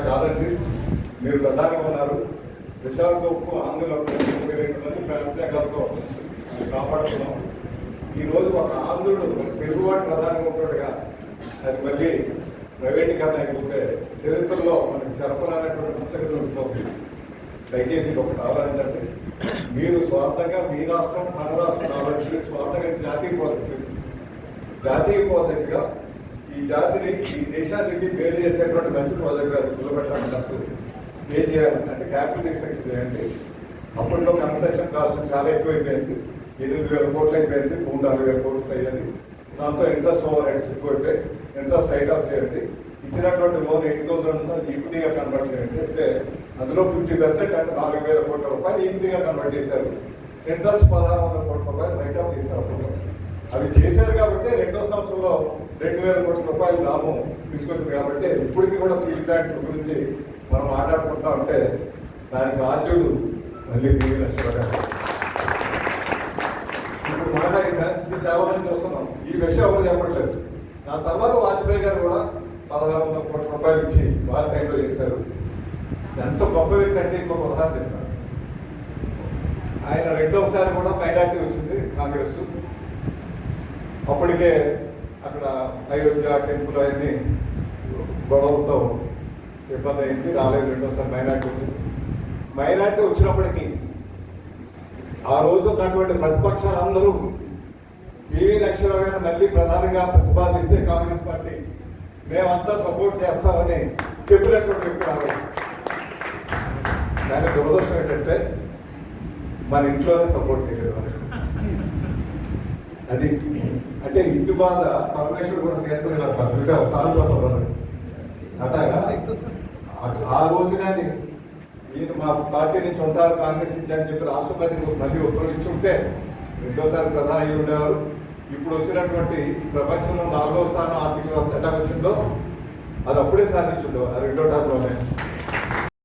కాదండి, మీరు ప్రధాని ఉన్నారు, విశాల్ గోపు ఆంధ్రలో 22 మంది ప్రత్యేకాలతో కాపాడుతున్నాం. ఈరోజు ఒక ఆంధ్రుడు తెలుగువాడు ప్రధాని ఉంటాడుగా అది మళ్ళీ ప్రైవేటీకరణ అయిపోతే చరిత్రలో మనకి జరపనటువంటి పుస్తకం ఉంటుంది. దయచేసి ఒకటి ఆలోచించండి. మీరు స్వార్థంగా మీ రాష్ట్రం మన రాష్ట్రం ఆలోచించి స్వార్థంగా జాతీయ ప్రాజెక్టుగా ఈ జాతిని ఈ దేశానికి మేలు చేసేటువంటి మంచి ప్రాజెక్ట్ అది నిలబెట్టాలంటే ఏం చేయాలి అంటే క్యాపిటల్ ఎక్స్ట్రాక్షన్ చేయండి. అప్పట్లో కన్స్ట్రక్షన్ కాస్ట్ చాలా ఎక్కువైపోయింది, 8,000 కోట్లు అయిపోయింది, 3,000-4,000 కోట్లు అయ్యింది. దాంతో ఇంట్రెస్ట్ ఓవర్ హెడ్స్ ఎక్కువైపోయి ఇంట్రెస్ట్ రైట్ ఆఫ్ చేయండి. ఇచ్చినటువంటి లోన్ 8,000 ఈక్విటీగా కన్వర్ట్ చేయండి. అంటే అందులో 50% అంటే 4,000 కోట్ల రూపాయలు ఈక్విటీగా కన్వర్ట్ చేశారు. ఇంట్రెస్ట్ 1,600 కోట్ల రూపాయలు రైట్ ఆఫ్ చేశారు. అవి చేశారు కాబట్టి 2వ సంవత్సరంలో 2,000 కోట్ల రూపాయలు లాభం తీసుకొచ్చింది. కాబట్టి ఇప్పటికీ కూడా స్టీల్ ప్లాంట్ గురించి మనం మాట్లాడుకుంటా ఉంటే దానికి ఆద్యుడు మళ్ళీ పివి నరసింహరావు గారు. ఇప్పుడు మాట్లాడిన చాలా మంది చూస్తున్నాం, ఈ విషయం ఎవరు చెప్పట్లేదు. దాని తర్వాత వాజ్పేయి గారు కూడా 1,600 కోట్ల రూపాయలు ఇచ్చి వారి టైంలో చేశారు. ఎంత గొప్ప వ్యక్తి అంటే ఇంకొక ఉదాహరణ చెప్తాను. ఆయన 2వసారి కూడా మైనార్టీ వచ్చింది కాంగ్రెస్. అప్పటికే అక్కడ అయోధ్య టెంపుల్ అయింది, గొడవలతో ఇబ్బంది అయింది, రాలేదు. 2వసారి మైనార్టీ వచ్చింది. మైనార్టీ వచ్చినప్పటికీ ఆ రోజు ఉన్నటువంటి ప్రతిపక్షాలందరూ పివి నరసింహరావు గారిని మళ్ళీ ప్రధానంగా ప్రతిపాదిస్తే కాంగ్రెస్ పార్టీ మేమంతా సపోర్ట్ చేస్తామని చెప్పినటువంటి వ్యక్తి రాలేదు. దాని దురదృష్టం ఏంటంటే మన ఇంట్లోనే సపోర్ట్ చేయలేదు. అది అంటే ఇంటి బాధ పరమేశ్వరుడు కూడా తీర్చలేదు పద్ధతిగా సాగుతుంది. అట్లాగా ఆ రోజు కానీ ఈయన మా పార్టీ నుంచి ఉంటారు కాంగ్రెస్ ఇచ్చారని చెప్పి రాష్ట్రపతి మళ్ళీ ఉత్తర్వులు ఉంటే 2వసారి ప్రధాని అయ్యి ఉండేవారు. ఇప్పుడు వచ్చినటువంటి ప్రపంచంలో 4వ స్థానం ఆర్థిక వ్యవస్థ ఎట్లా వచ్చిందో అది అప్పుడే సాధించి ఉండేవారు 2వ టర్మ్లోనే.